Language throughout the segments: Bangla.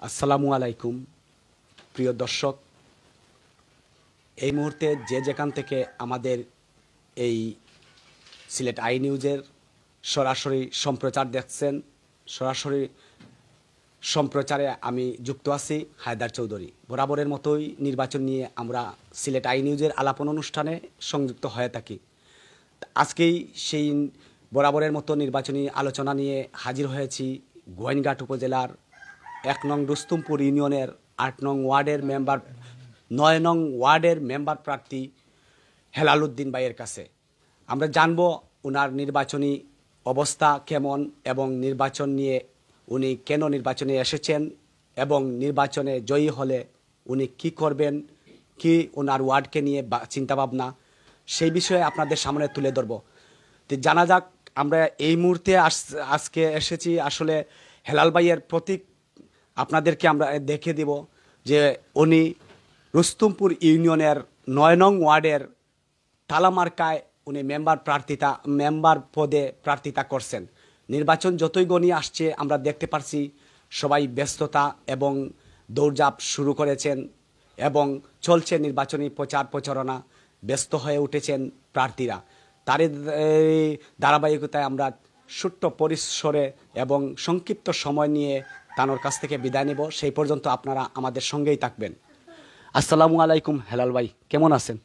আসসালামু আলাইকুম প্রিয় দর্শক, এই মুহূর্তে যে যেখান থেকে আমাদের এই সিলেট আই নিউজের সরাসরি সম্প্রচার দেখছেন, সরাসরি সম্প্রচারে আমি যুক্ত আছি হায়দার চৌধুরী। বরাবরের মতোই নির্বাচন নিয়ে আমরা সিলেট আই নিউজের আলাপন অনুষ্ঠানে সংযুক্ত হয়ে থাকি। আজকেই সেই বরাবরের মতো নির্বাচনী আলোচনা নিয়ে হাজির হয়েছি গোয়াইনঘাট উপজেলার 1 নং রুস্তুমপুর ইউনিয়নের 8 নং ওয়ার্ডের মেম্বার 9 নং ওয়ার্ডের মেম্বার প্রার্থী হেলাল উদ্দিন ভাইয়ের কাছে। আমরা জানব ওনার নির্বাচনী অবস্থা কেমন এবং নির্বাচন নিয়ে উনি কেন নির্বাচনে এসেছেন এবং নির্বাচনে জয়ী হলে উনি কি করবেন, কি ওনার ওয়ার্ডকে নিয়ে চিন্তাভাবনা, সেই বিষয়ে আপনাদের সামনে তুলে ধরব। তো জানা যাক, আমরা এই মুহূর্তে আজকে এসেছি আসলে হেলাল ভাইয়ের প্রতীক আপনাদেরকে আমরা দেখে দিব যে উনি রুস্তুমপুর ইউনিয়নের 9 নং ওয়ার্ডের তালামার্কায় উনি মেম্বার পদে প্রার্থিতা করছেন। নির্বাচন যতই গণিয়ে আসছে আমরা দেখতে পারছি সবাই ব্যস্ততা এবং দৌড়ঝাঁপ শুরু করেছেন এবং চলছে নির্বাচনী প্রচার প্রচারণা, ব্যস্ত হয়ে উঠেছেন প্রার্থীরা। তারই ধারাবাহিকতায় আমরা ছোট্ট পরিসরে এবং সংক্ষিপ্ত সময় নিয়ে তানোর কাছ থেকে বিদায় নেব। সেই পর্যন্ত আপনারা আমাদের সঙ্গেই থাকবেন। আসসালামু আলাইকুম হেলাল ভাই, কেমন আছেন?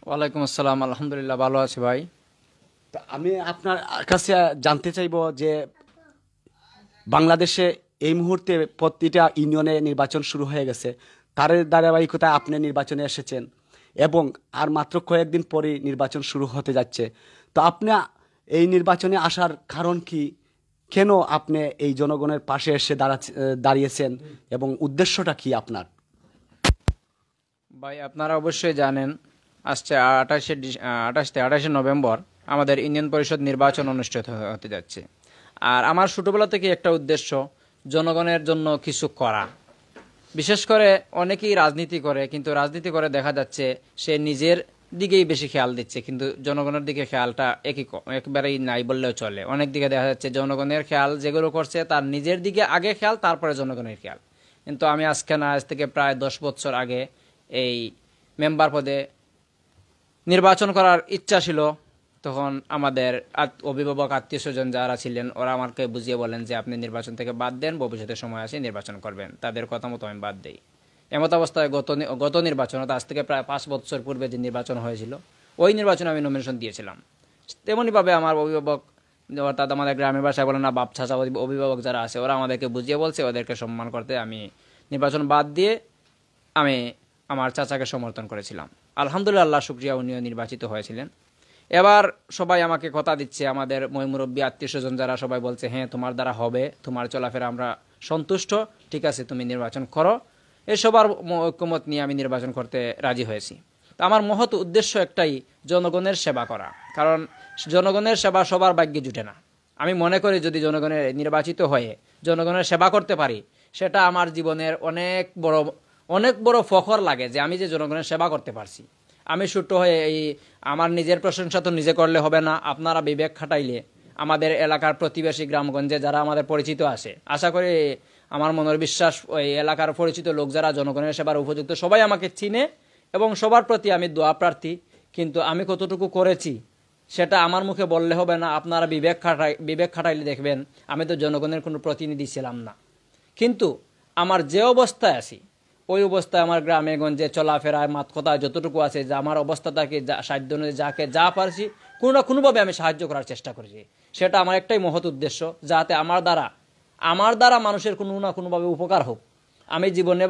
ওয়ালাইকুম আসসালাম, আলহামদুলিল্লাহ ভালো আছি ভাই। আমি আপনার কাছে জানতে চাইব যে বাংলাদেশে এই মুহূর্তে প্রতিটা ইউনিয়নে নির্বাচন শুরু হয়ে গেছে, তার ধারাবাহিকতায় আপনি নির্বাচনে এসেছেন এবং আর মাত্র কয়েকদিন পরেই নির্বাচন শুরু হতে যাচ্ছে। তো আপনি এই নির্বাচনে আসার কারণ কি? কেন আপনি এই জনগণের পাশে এসে দাঁড়িয়েছেন এবং উদ্দেশ্যটা কি আপনার? ভাই আপনারা অবশ্যই জানেন আসছে 28 নভেম্বর আমাদের ইউনিয়ন পরিষদ নির্বাচন অনুষ্ঠিত হতে যাচ্ছে। আর আমার ছোটবেলা থেকে একটা উদ্দেশ্য জনগণের জন্য কিছু করা। বিশেষ করে অনেকেই রাজনীতি করে, কিন্তু রাজনীতি করে দেখা যাচ্ছে সে নিজের দিকেই বেশি খেয়াল দিচ্ছে, কিন্তু জনগণের দিকে খেয়ালটা একেবারেই নাই বললেও চলে। অনেক দিকে দেখা যাচ্ছে জনগণের খেয়াল যেগুলো করছে তার নিজের দিকে আগে খেয়াল, তারপরে জনগণের খেয়াল। কিন্তু আমি আজ থেকে প্রায় 10 বছর আগে এই মেম্বার পদে নির্বাচন করার ইচ্ছা ছিল। তখন আমাদের অভিভাবক আত্মীয় স্বজন যারা ছিলেন ওরা আমাকে বুঝিয়ে বলেন যে আপনি নির্বাচন থেকে বাদ দেন, ভবিষ্যতে সময় আসে নির্বাচন করবেন। তাদের কথা মতো আমি বাদ দেই। এমত অবস্থায় গত নির্বাচন, আজ থেকে প্রায় 5 বছর পূর্বে যে নির্বাচন হয়েছিল ওই নির্বাচনে আমি নমিনেশন দিয়েছিলাম। তেমনিভাবে আমার অভিভাবক, অর্থাৎ আমাদের গ্রামের ভাষায় বলেন না বাপ চাচা, অভিভাবক যারা আছে ওরা আমাদেরকে বুঝিয়ে বলছে, ওদেরকে সম্মান করতে আমি নির্বাচন বাদ দিয়ে আমি আমার চাচাকে সমর্থন করেছিলাম। আলহামদুলিল্লাহ, আল্লাহ শুকরিয়া, উনিও নির্বাচিত হয়েছিলেন। এবার সবাই আমাকে কথা দিচ্ছে, আমাদের মুরব্বী আত্মীয় স্বজন যারা সবাই বলছে হ্যাঁ তোমার দ্বারা হবে, তোমার চলাফেরা আমরা সন্তুষ্ট, ঠিক আছে তুমি নির্বাচন করো। এই সবার ঐক্যমত নিয়ে আমি নির্বাচন করতে রাজি হয়েছি। তো আমার মহৎ উদ্দেশ্য একটাই, জনগণের সেবা করা। কারণ জনগণের সেবা সবার ভাগ্যে জুটে না। আমি মনে করি যদি জনগণের নির্বাচিত হয়ে জনগণের সেবা করতে পারি, সেটা আমার জীবনের অনেক বড় ফখর লাগে যে আমি যে জনগণের সেবা করতে পারছি। আমি ছোট্ট হয়ে আমার নিজের প্রশংসা তো নিজে করলে হবে না, আপনারা বিবেক খাটাইলে আমাদের এলাকার প্রতিবেশী গ্রামগঞ্জে যারা আমাদের পরিচিত আছে, আশা করি আমার মনের বিশ্বাস ওই এলাকার পরিচিত লোক যারা জনগণের সেবার উপযুক্ত সবাই আমাকে চিনে এবং সবার প্রতি আমি দোয়া প্রার্থী। কিন্তু আমি কতটুকু করেছি সেটা আমার মুখে বললে হবে না, আপনারা বিবেক খাটাইলে দেখবেন আমি তো জনগণের কোনো প্রতিনিধি ছিলাম না। কিন্তু আমার যে অবস্থায় আছি ওই অবস্থায় আমার গ্রামে গঞ্জে চলাফেরায় মাতকতায় যতটুকু আছে, যে আমার অবস্থাটাকে সাহায্য অনুযায়ী যাকে যা পারছি কোনো না কোনোভাবে আমি সাহায্য করার চেষ্টা করেছি। সেটা আমার একটাই মহৎ উদ্দেশ্য, যাতে আমার দ্বারা মানুষের কোনো না কোনোভাবে উপকার হোক। আমি জীবনে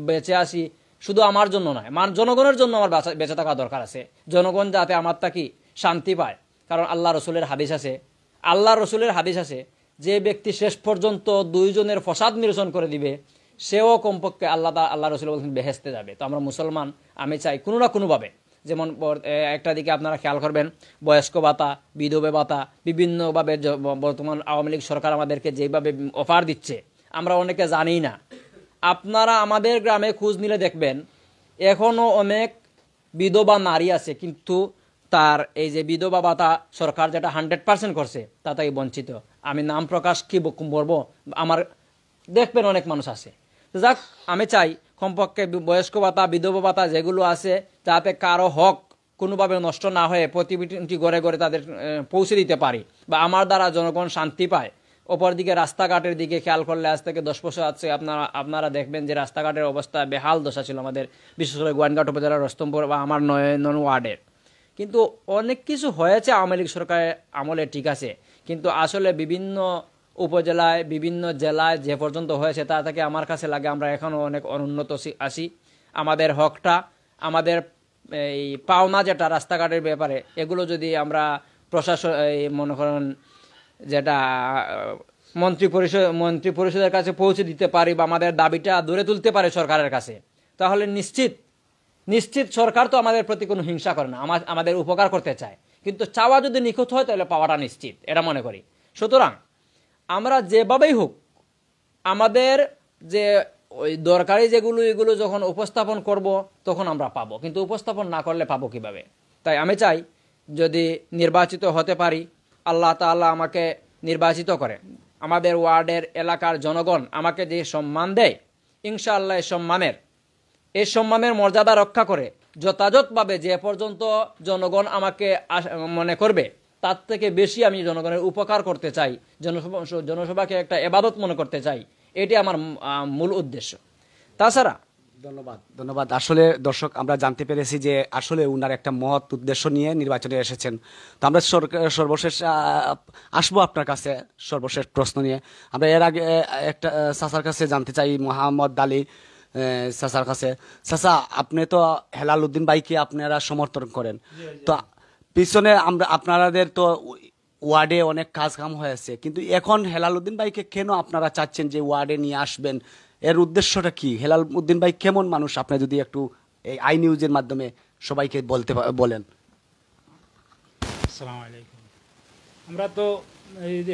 বেঁচে আসি শুধু আমার জন্য নয়, জনগণের জন্য আমার বেঁচে থাকা দরকার আছে। জনগণ যাতে আমার থাকি শান্তি পায়। কারণ আল্লাহ রসুলের হাদিস আছে যে ব্যক্তি শেষ পর্যন্ত 2 জনের ফসাদ নিরসন করে দিবে সেও কমপক্ষে আল্লাহ রসুল বলছেন বেহেশতে যাবে। তো আমরা মুসলমান, আমি চাই কোনো না কোনোভাবে, যেমন একটা দিকে আপনারা খেয়াল করবেন বয়স্ক ভাতা, বিধবা ভাতা, বিভিন্নভাবে বর্তমান আওয়ামী লীগ সরকার আমাদেরকে যেভাবে অফার দিচ্ছে আমরা অনেকে জানি না। আপনারা আমাদের গ্রামে খোঁজ নিলে দেখবেন এখনও অনেক বিধবা নারী আছে, কিন্তু তার এই যে বিধবা ভাতা সরকার যেটা 100% করছে তাতেই বঞ্চিত। আমি নাম প্রকাশ কি বলবো, আমার দেখবেন অনেক মানুষ আছে। যাক, আমি চাই কমপক্ষে বয়স্ক ভাতা, বিধবা ভাতা যেগুলো আছে, যাতে কারো হক কোনোভাবে নষ্ট না হয়ে প্রতিটি ঘরে ঘরে তাদের পৌঁছে দিতে পারি, বা আমার দ্বারা জনগণ শান্তি পায়। অপরদিকে রাস্তাঘাটের দিকে খেয়াল করলে আজ থেকে 10 বছর আছে আপনারা দেখবেন যে রাস্তাঘাটের অবস্থা বেহাল দশা ছিল আমাদের, বিশেষ করে গোয়াইনঘাট উপজেলার রস্তমপুর বা আমার 9 ওয়ার্ডের। কিন্তু অনেক কিছু হয়েছে আওয়ামী লীগ সরকারের আমলে, ঠিক আছে, কিন্তু আসলে বিভিন্ন উপজেলায়, বিভিন্ন জেলায় যে পর্যন্ত হয়েছে তা থেকে আমার কাছে লাগে আমরা এখনও অনেক অনুন্নত আছি। আমাদের হকটা, আমাদের এই পাওনা যেটা রাস্তাঘাটের ব্যাপারে, এগুলো যদি আমরা প্রশাসন মনে করেন যেটা মন্ত্রী পরিষদের কাছে পৌঁছে দিতে পারি, বা আমাদের দাবিটা দূরে তুলতে পারে সরকারের কাছে, তাহলে নিশ্চিত সরকার তো আমাদের প্রতি কোনো হিংসা করে না, আমাদের উপকার করতে চায়। কিন্তু চাওয়া যদি নিখুঁত হয় তাহলে পাওয়াটা নিশ্চিত, এটা মনে করি। সুতরাং আমরা যেভাবেই হোক আমাদের যে ওই দরকারি যেগুলো, এগুলো যখন উপস্থাপন করব তখন আমরা পাবো, কিন্তু উপস্থাপন না করলে পাবো কিভাবে? তাই আমি চাই যদি নির্বাচিত হতে পারি, আল্লাহ তাআলা আমাকে নির্বাচিত করে, আমাদের ওয়ার্ডের এলাকার জনগণ আমাকে যে সম্মান দেয়, ইনশাআল্লাহ এই সম্মানের মর্যাদা রক্ষা করে যথাযথভাবে যে পর্যন্ত জনগণ আমাকে মনে করবে, তার থেকে বেশি আমি জনগণের উপকার করতে চাই, জনসভাকে একটা ইবাদত মনে করতে চাই, এটি আমার মূল উদ্দেশ্য। তাছাড়া ধন্যবাদ। আসলে দর্শক, আমরা জানতে পেরেছি যে আসলে উনার একটা মহৎ উদ্দেশ্য নিয়ে নির্বাচনে এসেছেন। তো আমরা সর্বশেষ আসবো আপনার কাছে সর্বশেষ প্রশ্ন নিয়ে। আমরা এর আগে একটা চাচার কাছে জানতে চাই, মোহাম্মদ আলী চাচার কাছে। চাচা, আপনি তো হেলাল উদ্দিন ভাইকে আপনারা সমর্থন করেন, তো পিছনে আপনাদের তো ওয়ার্ডে অনেক কাজ কাম হয়েছে, কিন্তু এখন হেলাল উদ্দিন ভাইকে কেন আপনারা চাচ্ছেন যে ওয়ার্ডে নিয়ে আসবেন? এর উদ্দেশ্যটা কি? হেলাল উদ্দিন ভাই কেমন মানুষ, আপনি যদি একটু এই আই নিউজের মাধ্যমে সবাইকে বলেন। আসসালামু আলাইকুম। আমরা তো এই যে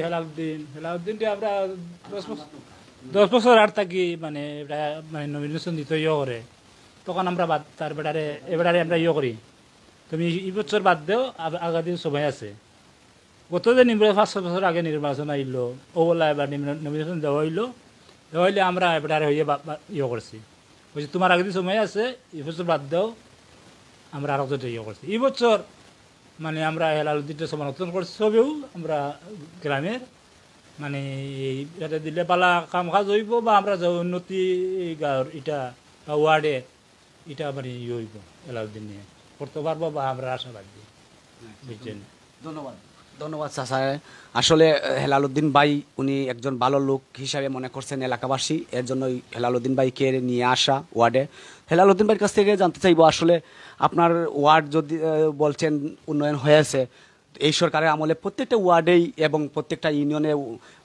হেলাউদ্দিনটা আমরা 10 বছর আর থাকি মানে নমিনেশন দিতে করে, তখন আমরা তার এবারে আমরা করি। তুমি এই বছর বাদ দেও, আগাদিন সময় আছে। গত যে 5-6 বছর আগে নির্বাচন আইলো, ও বলা এবার নমিনেশন দেওয়া হইলে আমরা এবারে হইয়ে করছি, বলছি তোমার আগে সময় আছে, এই বছর বাদ দেও, আমরা আরো করছি। এই বছর মানে আমরা হেলালুদ্দিনটা সমর্থন করছি সবেও, আমরা গ্রামের মানে এটা দিলে পালা কাম কাজ হইব, বা আমরা যে উন্নতি গাঁর এটা বা ওয়ার্ডে এটা মানে হইব হেলালুদ্দিন নিয়ে করতে পারবো, বা আমরা আশাবাদী। বুঝছেন? ধন্যবাদ চাচা। আসলে হেলাল উদ্দিন ভাই উনি একজন ভালো লোক হিসাবে মনে করছেন এলাকাবাসী, এর জন্যই হেলাল উদ্দিন ভাইকে নিয়ে আসা ওয়ার্ডে। হেলাল উদ্দিন ভাইয়ের কাছ থেকে জানতে চাইবো, আসলে আপনার ওয়ার্ড যদি বলছেন উন্নয়ন হয়েছে, এই সরকারের আমলে প্রত্যেকটা ওয়ার্ডেই এবং প্রত্যেকটা ইউনিয়নে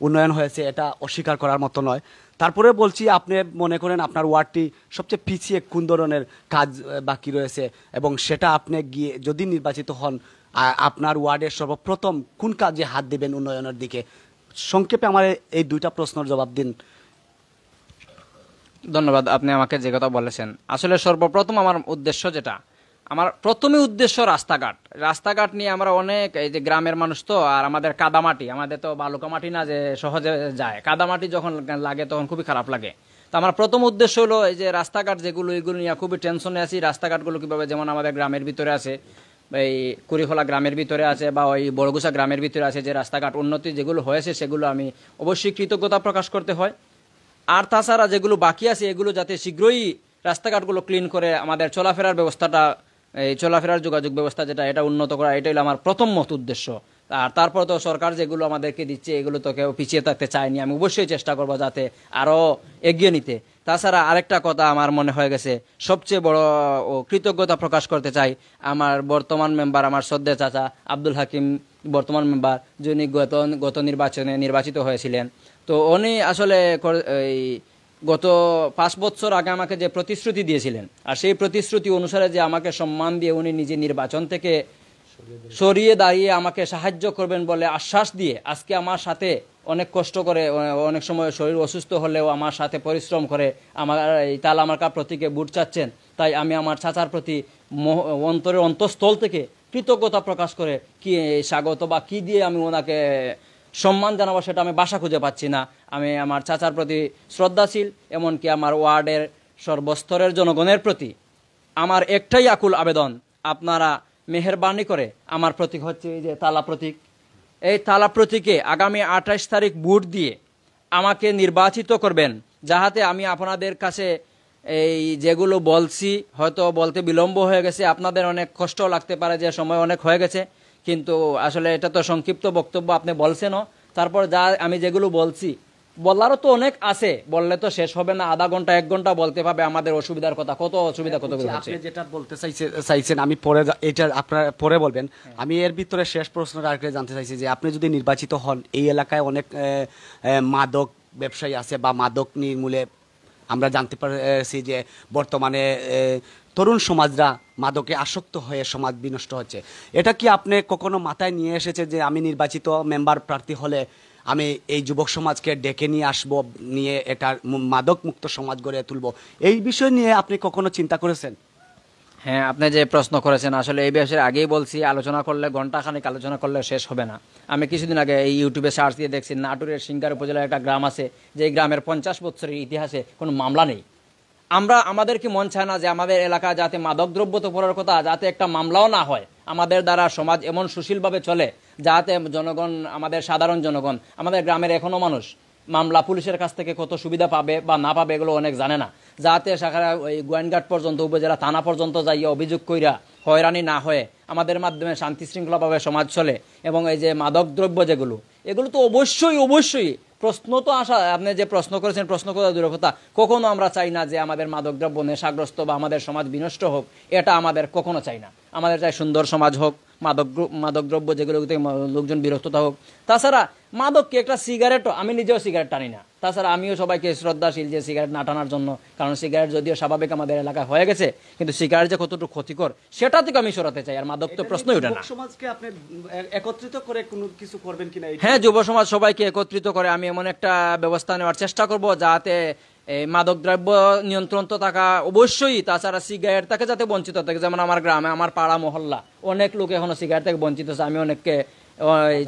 উন্নয়ন হয়েছে, এটা অস্বীকার করার মতো নয়। তারপরে বলছি, আপনি মনে করেন আপনার ওয়ার্ডটি সবচেয়ে পিছিয়ে কোন ধরনের কাজ বাকি রয়েছে, এবং সেটা আপনি গিয়ে যদি নির্বাচিত হন আপনার ওয়ার্ডের সর্বপ্রথম কোন কাজে হাত দিবেন উন্নয়নের দিকে? সংক্ষেপে আমার এই দুইটা প্রশ্নের জবাব দিন। ধন্যবাদ, আপনি আমাকে যে কথা বলেছেন। আসলে সর্বপ্রথম আমার উদ্দেশ্য যেটা, আমার প্রথমে উদ্দেশ্য রাস্তাঘাট নিয়ে আমরা অনেক, এই যে গ্রামের মানুষ তো, আর আমাদের কাদামাটি, আমাদের তো বালুকা মাটি না যে সহজে যায়, কাদামাটি যখন লাগে তখন খুবই খারাপ লাগে। তো আমার প্রথম উদ্দেশ্য হলো এই যে রাস্তাঘাট যেগুলো, এগুলো নিয়ে খুবই টেনশনে আছি। রাস্তাঘাটগুলো কীভাবে, যেমন আমাদের গ্রামের ভিতরে আছে, এই কুড়িখোলা গ্রামের ভিতরে আছে, বা ওই বড়গুছা গ্রামের ভিতরে আছে, যে রাস্তাঘাট উন্নতি যেগুলো হয়েছে সেগুলো আমি অবশ্যই কৃতজ্ঞতা প্রকাশ করতে হয়। আর তাছাড়া যেগুলো বাকি আছে এগুলো যাতে শীঘ্রই রাস্তাঘাটগুলো ক্লিন করে আমাদের চলাফেরার ব্যবস্থাটা, এই চলাফেরার যোগাযোগ ব্যবস্থা যেটা, এটা উন্নত করা, এটাই হলো আমার প্রথম উদ্দেশ্য। আর তারপর তো সরকার যেগুলো আমাদেরকে দিচ্ছে এগুলো তো কেউ পিছিয়ে থাকতে চায়নি, আমি অবশ্যই চেষ্টা করবো যাতে আরও এগিয়ে নিতে। তাছাড়া আরেকটা কথা আমার মনে হয়ে গেছে, সবচেয়ে বড় কৃতজ্ঞতা প্রকাশ করতে চাই আমার বর্তমান মেম্বার, আমার শ্রদ্ধেয় চাচা আব্দুল হাকিম, বর্তমান মেম্বার, যিনি গত নির্বাচনে নির্বাচিত হয়েছিলেন। তো উনি আসলে এই গত 5 বছর আগে আমাকে যে প্রতিশ্রুতি দিয়েছিলেন, আর সেই প্রতিশ্রুতি অনুসারে যে আমাকে সম্মান দিয়ে উনি নিজে নির্বাচন থেকে সরিয়ে দাঁড়িয়ে আমাকে সাহায্য করবেন বলে আশ্বাস দিয়ে আজকে আমার সাথে অনেক কষ্ট করে, অনেক সময় শরীর অসুস্থ হলেও আমার সাথে পরিশ্রম করে আমার এই তালামার্কা প্রতীকে ভোট চাচ্ছেন। তাই আমি আমার চাচার প্রতি অন্তরের অন্তঃস্থল থেকে কৃতজ্ঞতা প্রকাশ করে কি স্বাগত বা কি দিয়ে আমি ওনাকে সম্মান জানাবো সেটা আমি বাসা খুঁজে পাচ্ছি না। আমি আমার চাচার প্রতি শ্রদ্ধাশীল, এমনকি আমার ওয়ার্ডের সর্বস্তরের জনগণের প্রতি আমার একটাই আকুল আবেদন, আপনারা মেহেরবানি করে, আমার প্রতীক হচ্ছে এই যে তালা প্রতীক, এই তালা প্রতীকে আগামী 28 তারিখ ভোট দিয়ে আমাকে নির্বাচিত করবেন, যাহাতে আমি আপনাদের কাছে এই যেগুলো বলছি, হয়তো বলতে বিলম্ব হয়ে গেছে, আপনাদের অনেক কষ্ট লাগতে পারে যে সময় অনেক হয়ে গেছে, কিন্তু আসলে এটা তো সংক্ষিপ্ত বক্তব্য আপনি বলছেনও। তারপর যা আমি যেগুলো বলছি, বলারও তো অনেক আছে, বললে তো শেষ হবে না, আধা ঘন্টা 1 ঘন্টা বলতে পাবে আমাদের অসুবিধার কথা, কত অসুবিধা কতগুলো হচ্ছে। আপনি যেটা বলতে চাইছেন আমি পরে এটা আপনারা পরে বলবেন। আমি এর ভিতরে শেষ প্রশ্নটা আরেকটা জানতে চাইছি যে আপনি যদি নির্বাচিত হন, এই এলাকায় অনেক মাদক ব্যবসায়ী আছে বা মাদক নির্মূলে আমরা জানতে পারছি যে বর্তমানে তরুণ সমাজরা মাদকে আসক্ত হয়ে সমাজ বিনষ্ট হচ্ছে। এটা কি আপনি কখনো মাথায় নিয়ে এসেছে যে আমি নির্বাচিত মেম্বার প্রার্থী হলে আমি এই যুবক সমাজকে ডেকে নিয়ে আসবো, নিয়ে এটা মাদক মুক্ত সমাজ গড়ে তুলবো? এই বিষয় নিয়ে আপনি কখনো চিন্তা করেছেন? হ্যাঁ, আপনি যে প্রশ্ন করেছেন, আসলে এই বিষয়ে আগেই বলছি, আলোচনা করলে ঘন্টাখানেক আলোচনা করলে শেষ হবে না। আমি কিছুদিন আগে এই ইউটিউবে সার্চ দিয়ে দেখছি, নাটোরের সিঙ্গার উপজেলার একটা গ্রাম আছে, যে গ্রামের 50 বছরের ইতিহাসে কোনো মামলা নেই। আমাদের কি মন চায় না যে আমাদের এলাকা যাতে মাদকদ্রব্য তো পড়ার কথা, যাতে একটা মামলাও না হয়, আমাদের দ্বারা সমাজ এমন সুশীলভাবে চলে যাতে জনগণ, আমাদের সাধারণ জনগণ, আমাদের গ্রামের এখনো মানুষ মামলা পুলিশের কাছ থেকে কত সুবিধা পাবে বা না পাবে এগুলো অনেক জানে না, যাতে সারা ওই গোয়াইনঘাট পর্যন্ত, উপজেলা থানা পর্যন্ত যাইয়া অভিযোগ কইরা হয়রানি না হয়ে আমাদের মাধ্যমে শান্তি শৃঙ্খলাভাবে সমাজ চলে। এবং এই যে মাদকদ্রব্য যেগুলো, এগুলো তো অবশ্যই প্রশ্ন তো আসা, আপনি যে প্রশ্ন করেছেন, প্রশ্ন করার দূরের কথা, কখনো আমরা চাই না যে আমাদের মাদকদ্রব্য নেশাগ্রস্ত বা আমাদের সমাজ বিনষ্ট হোক, এটা আমাদের কখনো চাই না। আমাদের চাই সুন্দর সমাজ হোক, মাদকদ্রব্য যেগুলো থেকে লোকজন বিরক্ততা হোক। তাছাড়া মাদক কি একটা সিগারেটও, আমি নিজেও সিগারেট টানি না, তাছাড়া আমিও সবাইকে শ্রদ্ধাশীল যে সিগারেট না টানার জন্য, কারণ সিগারেট যদিও স্বাভাবিক আমাদের এলাকায় হয়ে গেছে, কিন্তু সিগারেট যে কতটুকু ক্ষতিকর সেটা থেকে আমি সরাতে চাই, আর মাদক তো প্রশ্নই ওঠে না। সমাজকে আপনি একত্রিত করে কোনো কিছু করবেন কিনা? হ্যাঁ, যুব সমাজ সবাইকে একত্রিত করে আমি এমন একটা ব্যবস্থা নেওয়ার চেষ্টা করব যাতে এই মাদকদ্রব্য নিয়ন্ত্রণ তো থাকা অবশ্যই, তাছাড়া সিগারেট থেকে যাতে বঞ্চিত থাকে। যেমন আমার গ্রামে, আমার পাড়া মহল্লা অনেক লোক এখনো সিগারেট থেকে বঞ্চিত আছে। আমি অনেককে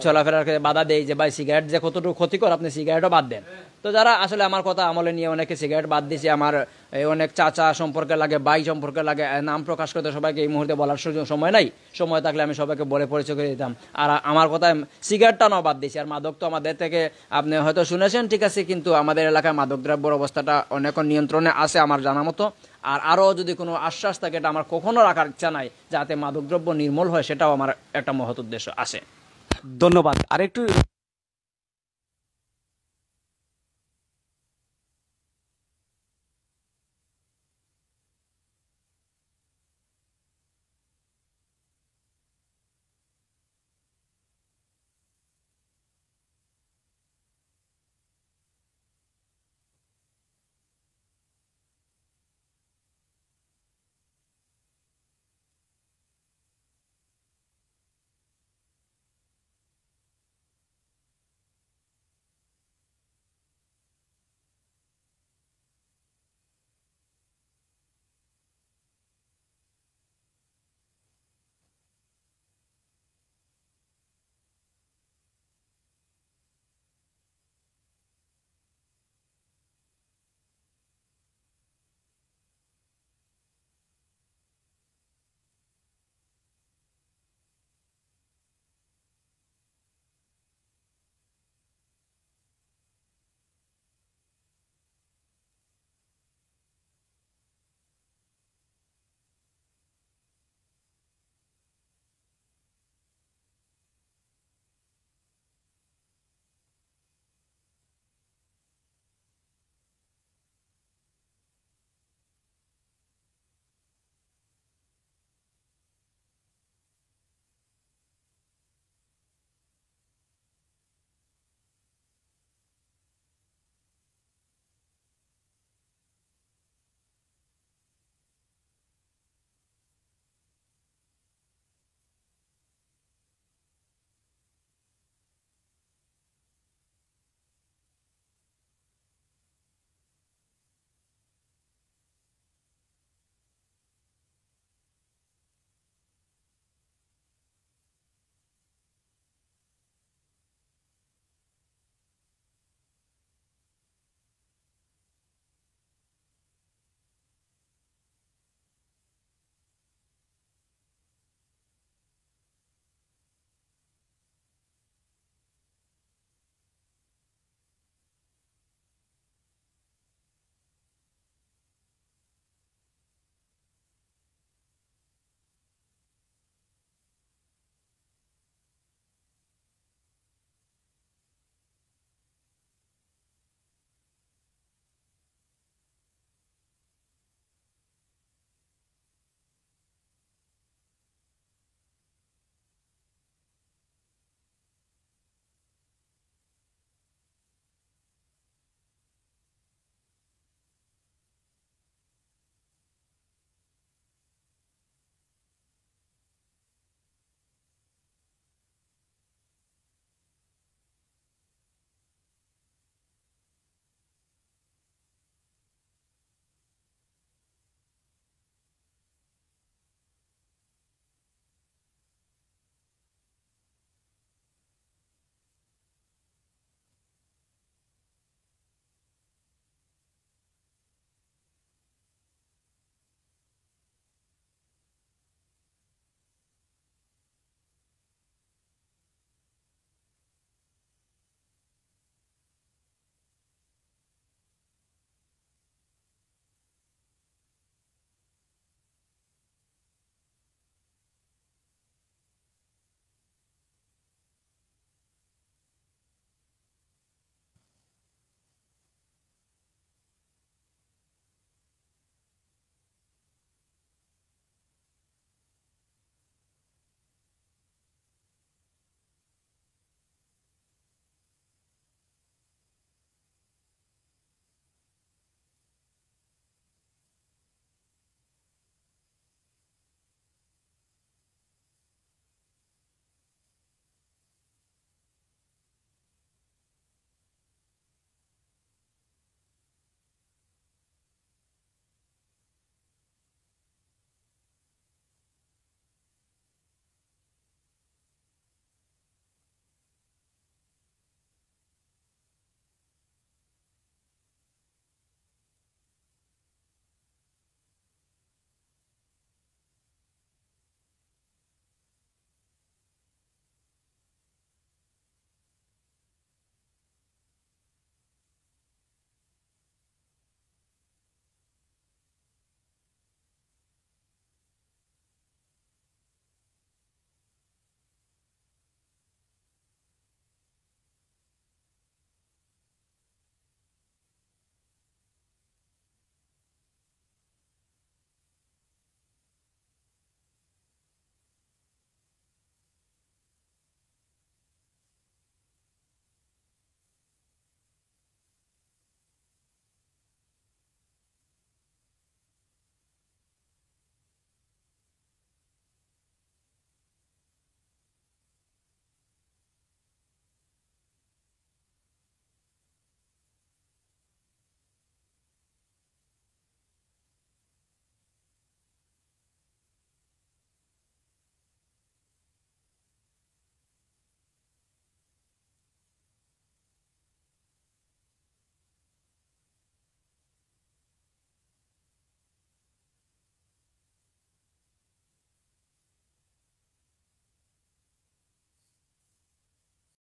চলাফেরার বাধা দেই যে ভাই সিগারেট যে কতটুকু ক্ষতিকর, আপনি সিগারেটও বাদ দেন। তো যারা আসলে আমার কথা আমলে নিয়ে অনেকে সিগারেট বাদ দিয়েছে, আমার অনেক চাচা সম্পর্কে লাগে, ভাই সম্পর্কে লাগে, নাম প্রকাশ করতে সবাইকে এই মুহূর্তে বলার সময় নাই, সময় থাকলে আমি সবাইকে বলে পরিচয় করে দিতাম। আর আমার কথা সিগারেটটা নাও বাদ দিয়েছি। আর মাদক তো আমাদের থেকে আপনি হয়তো শুনেছেন, ঠিক আছে, কিন্তু আমাদের এলাকায় মাদকদ্রব্যের অবস্থাটা অনেক নিয়ন্ত্রণে আছে আমার জানা মতো। আর আরও যদি কোনো আশ্বাস থাকে, এটা আমার কখনো রাখার ইচ্ছা নাই, যাতে মাদকদ্রব্য নির্মূল হয়, সেটাও আমার একটা মহৎ উদ্দেশ্য আছে। ধন্যবাদ। আরেকটু